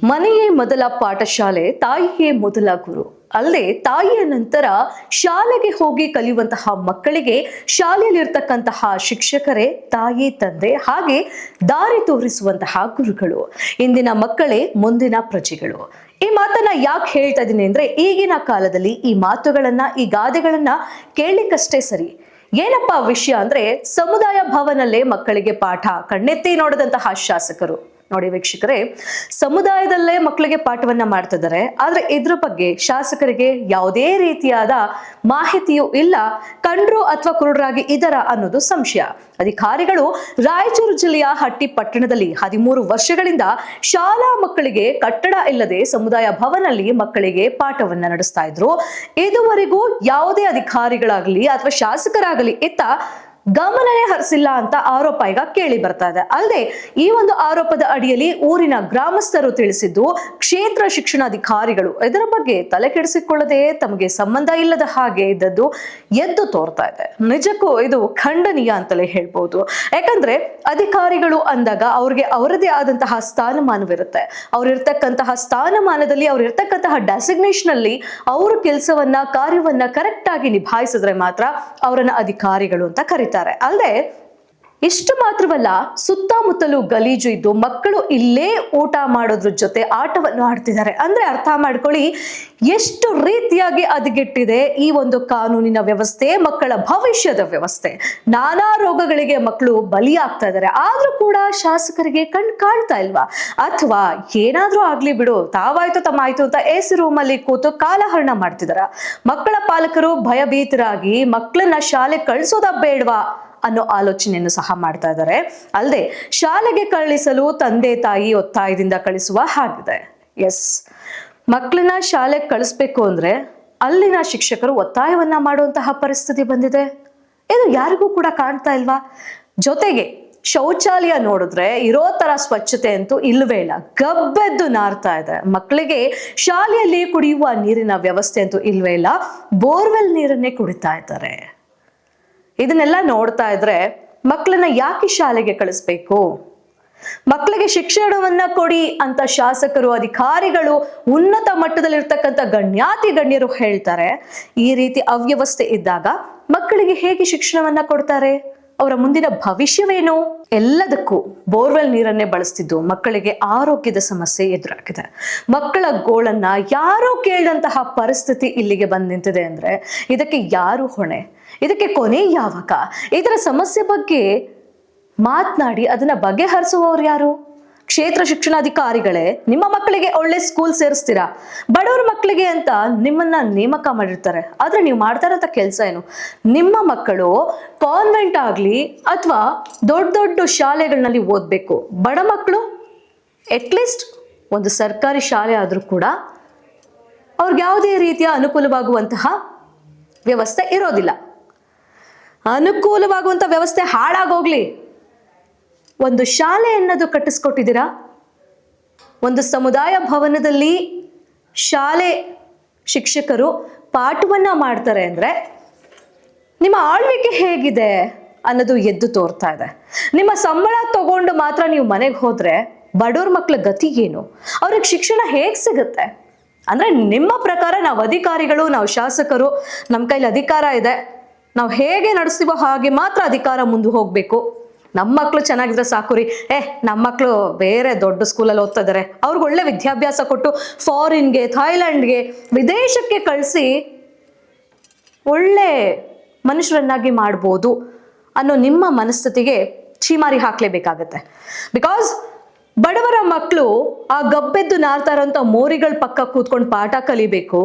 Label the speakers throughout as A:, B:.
A: ಮನೆಯೇ ಮೊದಲ ಪಾಠಶಾಲೆ, ತಾಯಿಯೇ ಮೊದಲ ಗುರು. ಅಲ್ಲದೆ ತಾಯಿಯ ನಂತರ ಶಾಲೆಗೆ ಹೋಗಿ ಕಲಿಯುವಂತಹ ಮಕ್ಕಳಿಗೆ ಶಾಲೆಯಲ್ಲಿರ್ತಕ್ಕಂತಹ ಶಿಕ್ಷಕರೇ ತಾಯಿ ತಂದೆ, ಹಾಗೆ ದಾರಿ ತೋರಿಸುವಂತಹ ಗುರುಗಳು. ಇಂದಿನ ಮಕ್ಕಳೇ ಮುಂದಿನ ಪ್ರಜೆಗಳು. ಈ ಮಾತನ್ನ ಯಾಕೆ ಹೇಳ್ತಾ ಇದ್ದೀನಿ ಅಂದ್ರೆ, ಈಗಿನ ಕಾಲದಲ್ಲಿ ಈ ಮಾತುಗಳನ್ನ, ಈ ಗಾದೆಗಳನ್ನ ಕೇಳಲಿಕ್ಕಷ್ಟೇ ಸರಿ. ಏನಪ್ಪಾ ವಿಷಯ ಅಂದ್ರೆ, ಸಮುದಾಯ ಭವನಲ್ಲೇ ಮಕ್ಕಳಿಗೆ ಪಾಠ ಕಣ್ಣೆತ್ತಿ ನೋಡದಂತಹ ಶಾಸಕರು. ನೋಡಿ ವೀಕ್ಷಕರೇ, ಸಮುದಾಯದಲ್ಲೇ ಮಕ್ಕಳಿಗೆ ಪಾಠವನ್ನ ಮಾಡ್ತಿದ್ದಾರೆ, ಆದ್ರೆ ಇದ್ರ ಬಗ್ಗೆ ಶಾಸಕರಿಗೆ ಯಾವುದೇ ರೀತಿಯಾದ ಮಾಹಿತಿಯೂ ಇಲ್ಲ. ಕಂಡ್ರು ಅಥವಾ ಕುರುಡರಾಗಿ ಇದರ ಅನ್ನೋದು ಸಂಶಯ. ಅಧಿಕಾರಿಗಳು ರಾಯಚೂರು ಜಿಲ್ಲೆಯ ಹಟ್ಟಿ ಪಟ್ಟಣದಲ್ಲಿ 13 ವರ್ಷಗಳಿಂದ ಶಾಲಾ ಮಕ್ಕಳಿಗೆ ಕಟ್ಟಡ ಇಲ್ಲದೆ ಸಮುದಾಯ ಭವನಲ್ಲಿ ಮಕ್ಕಳಿಗೆ ಪಾಠವನ್ನ ನಡೆಸ್ತಾ ಇದ್ರು. ಇದುವರೆಗೂ ಯಾವುದೇ ಅಧಿಕಾರಿಗಳಾಗಲಿ ಅಥವಾ ಶಾಸಕರಾಗಲಿ ಇತ್ತ ಗಮನನೇ ಹರಿಸಿಲ್ಲ ಅಂತ ಆರೋಪ ಈಗ ಕೇಳಿ ಬರ್ತಾ ಇದೆ. ಅಲ್ಲದೆ ಈ ಒಂದು ಆರೋಪದ ಅಡಿಯಲ್ಲಿ ಊರಿನ ಗ್ರಾಮಸ್ಥರು ತಿಳಿಸಿದ್ದು, ಕ್ಷೇತ್ರ ಶಿಕ್ಷಣಾಧಿಕಾರಿಗಳು ಇದರ ಬಗ್ಗೆ ತಲೆ ಕೆಡಿಸಿಕೊಳ್ಳದೆ ತಮಗೆ ಸಂಬಂಧ ಇಲ್ಲದ ಹಾಗೆ ಇದ್ದದ್ದು ಎದ್ದು ತೋರ್ತಾ ಇದೆ. ನಿಜಕ್ಕೂ ಇದು ಖಂಡನೀಯ ಅಂತಲೇ ಹೇಳ್ಬೋದು. ಯಾಕಂದ್ರೆ ಅಧಿಕಾರಿಗಳು ಅಂದಾಗ ಅವ್ರಿಗೆ ಅವರದೇ ಆದಂತಹ ಸ್ಥಾನಮಾನವಿರುತ್ತೆ. ಅವ್ರಿರ್ತಕ್ಕಂತಹ ಸ್ಥಾನಮಾನದಲ್ಲಿ, ಅವ್ರಿರ್ತಕ್ಕಂತಹ ಡೆಸಿಗ್ನೇಷನ್ ಅಲ್ಲಿ ಅವರು ಕೆಲಸವನ್ನ, ಕಾರ್ಯವನ್ನ ಕರೆಕ್ಟ್ ಆಗಿ ನಿಭಾಯಿಸಿದ್ರೆ ಮಾತ್ರ ಅವರನ್ನ ಅಧಿಕಾರಿಗಳು ಅಂತ ಕರೀತಾರೆ. ಅಲ್ಲದೆ ಇಷ್ಟು ಮಾತ್ರವಲ್ಲ, ಸುತ್ತಮುತ್ತಲೂ ಗಲೀಜು ಇದ್ದು ಮಕ್ಕಳು ಇಲ್ಲೇ ಊಟ ಮಾಡೋದ್ರ ಜೊತೆ ಆಟವನ್ನು ಆಡ್ತಿದ್ದಾರೆ. ಅಂದ್ರೆ ಅರ್ಥ ಮಾಡ್ಕೊಳ್ಳಿ, ಎಷ್ಟು ರೀತಿಯಾಗಿ ಹದಗೆಟ್ಟಿದೆ ಈ ಒಂದು ಕಾನೂನಿನ ವ್ಯವಸ್ಥೆ, ಮಕ್ಕಳ ಭವಿಷ್ಯದ ವ್ಯವಸ್ಥೆ. ನಾನಾ ರೋಗಗಳಿಗೆ ಮಕ್ಕಳು ಬಲಿಯಾಗ್ತಾ ಇದ್ದಾರೆ. ಆದ್ರೂ ಕೂಡ ಶಾಸಕರಿಗೆ ಕಣ್ ಕಾಣ್ತಾ ಇಲ್ವಾ? ಅಥವಾ ಏನಾದ್ರೂ ಆಗ್ಲಿ ಬಿಡು, ತಾವಾಯ್ತು ತಮ್ಮಾಯ್ತು ಅಂತ ಎಸಿ ರೂಮ್ ಅಲ್ಲಿ ಕೂತು ಕಾಲಹರಣ ಮಾಡ್ತಿದಾರ. ಮಕ್ಕಳ ಪಾಲಕರು ಭಯಭೀತರಾಗಿ ಮಕ್ಕಳನ್ನ ಶಾಲೆ ಕಳಿಸೋದ ಬೇಡವಾ ಅನ್ನೋ ಆಲೋಚನೆಯನ್ನು ಸಹ ಮಾಡ್ತಾ ಇದ್ದಾರೆ. ಅಲ್ಲದೆ ಶಾಲೆಗೆ ಕಳಿಸಲು ತಂದೆ ತಾಯಿ ಒತ್ತಾಯದಿಂದ ಕಳಿಸುವ ಹಾಗಿದೆ. ಎಸ್, ಮಕ್ಕಳನ್ನ ಶಾಲೆಗೆ ಕಳಿಸ್ಬೇಕು ಅಂದ್ರೆ ಅಲ್ಲಿನ ಶಿಕ್ಷಕರು ಒತ್ತಾಯವನ್ನ ಮಾಡುವಂತಹ ಪರಿಸ್ಥಿತಿ ಬಂದಿದೆ. ಇದು ಯಾರಿಗೂ ಕೂಡ ಕಾಣ್ತಾ ಇಲ್ವಾ? ಜೊತೆಗೆ ಶೌಚಾಲಯ ನೋಡಿದ್ರೆ ಇರೋ ತರ ಸ್ವಚ್ಛತೆ ಅಂತೂ ಇಲ್ವೇ ಇಲ್ಲ, ಗಬ್ಬೆದ್ದು ನಾರ್ತಾ ಇದೆ. ಮಕ್ಕಳಿಗೆ ಶಾಲೆಯಲ್ಲಿ ಕುಡಿಯುವ ನೀರಿನ ವ್ಯವಸ್ಥೆ ಅಂತೂ ಇಲ್ವೇ ಇಲ್ಲ, ಬೋರ್ವೆಲ್ ನೀರನ್ನೇ ಕುಡಿತಾ ಇದ್ದಾರೆ. ಇದನ್ನೆಲ್ಲ ನೋಡ್ತಾ ಇದ್ರೆ ಮಕ್ಕಳನ್ನ ಯಾಕೆ ಶಾಲೆಗೆ ಕಳಿಸ್ಬೇಕು? ಮಕ್ಕಳಿಗೆ ಶಿಕ್ಷಣವನ್ನ ಕೊಡಿ ಅಂತ ಶಾಸಕರು, ಅಧಿಕಾರಿಗಳು, ಉನ್ನತ ಮಟ್ಟದಲ್ಲಿರ್ತಕ್ಕಂಥ ಗಣ್ಯಾತಿ ಗಣ್ಯರು ಹೇಳ್ತಾರೆ. ಈ ರೀತಿ ಅವ್ಯವಸ್ಥೆ ಇದ್ದಾಗ ಮಕ್ಕಳಿಗೆ ಹೇಗೆ ಶಿಕ್ಷಣವನ್ನ ಕೊಡ್ತಾರೆ? ಅವರ ಮುಂದಿನ ಭವಿಷ್ಯವೇನು? ಎಲ್ಲದಕ್ಕೂ ಬೋರ್ವೆಲ್ ನೀರನ್ನೇ ಬಳಸ್ತಿದ್ದು ಮಕ್ಕಳಿಗೆ ಆರೋಗ್ಯದ ಸಮಸ್ಯೆ ಎದುರಾಗಿದೆ. ಮಕ್ಕಳ ಗೋಳನ್ನ ಯಾರೋ ಕೇಳಿದಂತಹ ಪರಿಸ್ಥಿತಿ ಇಲ್ಲಿಗೆ ಬಂದ್ ನಿಂತಿದೆ ಅಂದ್ರೆ ಇದಕ್ಕೆ ಯಾರು ಹೊಣೆ? ಇದಕ್ಕೆ ಕೊನೆ ಯಾವಾಗ? ಇದರ ಸಮಸ್ಯೆ ಬಗ್ಗೆ ಮಾತನಾಡಿ ಅದನ್ನ ಬಗೆಹರಿಸುವವರು ಯಾರು? ಕ್ಷೇತ್ರ ಶಿಕ್ಷಣಾಧಿಕಾರಿಗಳೇ. ನಿಮ್ಮ ಮಕ್ಕಳಿಗೆ ಒಳ್ಳೆ ಸ್ಕೂಲ್ ಸೇರಿಸ್ತೀರಾ, ಬಡವರ ಮಕ್ಕಳಿಗೆ ಅಂತ ನಿಮ್ಮನ್ನ ನೇಮಕ ಮಾಡಿರ್ತಾರೆ. ಆದ್ರೆ ನೀವು ಮಾಡ್ತಾ ಇರೋಂಥ ಕೆಲಸ ಏನು? ನಿಮ್ಮ ಮಕ್ಕಳು ಕಾನ್ವೆಂಟ್ ಆಗ್ಲಿ ಅಥವಾ ದೊಡ್ಡ ದೊಡ್ಡ ಶಾಲೆಗಳಲ್ಲಿ ಓದ್ಬೇಕು. ಬಡ ಮಕ್ಕಳು ಅಟ್ಲೀಸ್ಟ್ ಒಂದು ಸರ್ಕಾರಿ ಶಾಲೆ ಆದ್ರೂ ಕೂಡ ಅವ್ರಿಗೆ ಯಾವುದೇ ರೀತಿಯ ಅನುಕೂಲವಾಗುವಂತಹ ವ್ಯವಸ್ಥೆ ಇರೋದಿಲ್ಲ. ಅನುಕೂಲವಾಗುವಂತ ವ್ಯವಸ್ಥೆ ಹಾಳಾಗೋಗ್ಲಿ, ಒಂದು ಶಾಲೆ ಅನ್ನೋದು ಕಟ್ಟಿಸ್ಕೊಟ್ಟಿದ್ದೀರಾ. ಒಂದು ಸಮುದಾಯ ಭವನದಲ್ಲಿ ಶಾಲೆ ಶಿಕ್ಷಕರು ಪಾಠವನ್ನ ಮಾಡ್ತಾರೆ ಅಂದ್ರೆ ನಿಮ್ಮ ಆಳ್ವಿಕೆ ಹೇಗಿದೆ ಅನ್ನೋದು ಎದ್ದು ತೋರ್ತಾ ಇದೆ. ನಿಮ್ಮ ಸಂಬಳ ತಗೊಂಡು ಮಾತ್ರ ನೀವು ಮನೆಗೆ ಹೋದ್ರೆ ಬಡವ್ರ ಮಕ್ಕಳ ಗತಿ ಏನು? ಅವ್ರಿಗೆ ಶಿಕ್ಷಣ ಹೇಗ್ ಸಿಗುತ್ತೆ? ಅಂದ್ರೆ ನಿಮ್ಮ ಪ್ರಕಾರ ನಾವು ಅಧಿಕಾರಿಗಳು, ನಾವು ಶಾಸಕರು, ನಮ್ಮ ಕೈಲಿ ಅಧಿಕಾರ ಇದೆ, ನಾವು ಹೇಗೆ ನಡೆಸ್ತೀವೋ ಹಾಗೆ ಮಾತ್ರ ಅಧಿಕಾರ ಮುಂದೆ ಹೋಗ್ಬೇಕು. ನಮ್ಮ ಮಕ್ಕಳು ಚೆನ್ನಾಗಿದ್ರೆ ಸಾಕು ರೀ. ನಮ್ಮ ಮಕ್ಕಳು ಬೇರೆ ದೊಡ್ಡ ಸ್ಕೂಲಲ್ಲಿ ಓದ್ತಾ ಇದ್ದಾರೆ, ಅವ್ರಿಗೆ ಒಳ್ಳೆ ವಿದ್ಯಾಭ್ಯಾಸ ಕೊಟ್ಟು ಫಾರಿನ್ಗೆ, ಥಾಯ್ಲೆಂಡ್ಗೆ, ವಿದೇಶಕ್ಕೆ ಕಳಿಸಿ ಒಳ್ಳೆ ಮನುಷ್ಯರನ್ನಾಗಿ ಮಾಡ್ಬೋದು ಅನ್ನೋ ನಿಮ್ಮ ಮನಸ್ಥಿತಿಗೆ ಛೀಮಾರಿ ಹಾಕ್ಲೇಬೇಕಾಗತ್ತೆ. ಬಿಕಾಸ್ ಬಡವರ ಮಕ್ಕಳು ಆ ಗಬ್ಬೆದ್ದು ನಾರ್ತಾ ಇರೋಂಥ ಮೋರಿಗಳ ಪಕ್ಕ ಕೂತ್ಕೊಂಡು ಪಾಠ ಕಲಿಬೇಕು.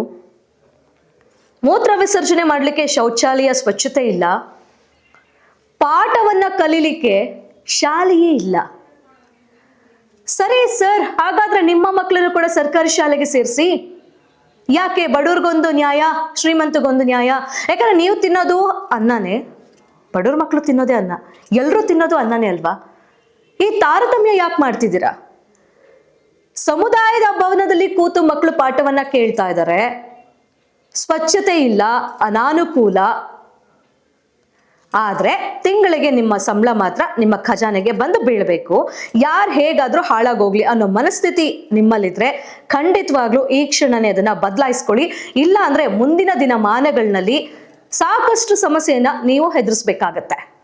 A: ಮೂತ್ರ ವಿಸರ್ಜನೆ ಮಾಡಲಿಕ್ಕೆ ಶೌಚಾಲಯ ಸ್ವಚ್ಛತೆ ಇಲ್ಲ, ಪಾಠವನ್ನ ಕಲೀಲಿಕ್ಕೆ ಶಾಲೆಯೇ ಇಲ್ಲ. ಸರಿ ಸರ್, ಹಾಗಾದ್ರೆ ನಿಮ್ಮ ಮಕ್ಕಳನ್ನು ಕೂಡ ಸರ್ಕಾರಿ ಶಾಲೆಗೆ ಸೇರಿಸಿ. ಯಾಕೆ? ಬಡವ್ರಿಗೊಂದು ನ್ಯಾಯ, ಶ್ರೀಮಂತಗೊಂದು ನ್ಯಾಯ. ಯಾಕಂದ್ರೆ ನೀವು ತಿನ್ನೋದು ಅನ್ನನೇ, ಬಡವ್ರ ಮಕ್ಕಳು ತಿನ್ನೋದೇ ಅನ್ನ, ಎಲ್ಲರೂ ತಿನ್ನೋದು ಅನ್ನನೇ ಅಲ್ವಾ? ಈ ತಾರತಮ್ಯ ಯಾಕೆ ಮಾಡ್ತಿದ್ದೀರಾ? ಸಮುದಾಯದ ಭವನದಲ್ಲಿ ಕೂತು ಮಕ್ಕಳು ಪಾಠವನ್ನ ಕೇಳ್ತಾ ಇದ್ದಾರೆ, ಸ್ವಚ್ಛತೆ ಇಲ್ಲ, ಅನಾನುಕೂಲ. ಆದ್ರೆ ತಿಂಗಳಿಗೆ ನಿಮ್ಮ ಸಂಬಳ ಮಾತ್ರ ನಿಮ್ಮ ಖಜಾನೆಗೆ ಬಂದು ಬೀಳಬೇಕು. ಯಾರು ಹೇಗಾದ್ರೂ ಹಾಳಾಗೋಗ್ಲಿ ಅನ್ನೋ ಮನಸ್ಥಿತಿ ನಿಮ್ಮಲ್ಲಿದ್ರೆ ಖಂಡಿತವಾಗ್ಲೂ ಈ ಕ್ಷಣನೇ ಅದನ್ನ ಬದಲಾಯಿಸ್ಕೊಳ್ಳಿ. ಇಲ್ಲ ಅಂದ್ರೆ ಮುಂದಿನ ದಿನಮಾನಗಳಲ್ಲಿ ಸಾಕಷ್ಟು ಸಮಸ್ಯೆಯನ್ನ ನೀವು ಎದುರಿಸ್ಬೇಕಾಗತ್ತೆ.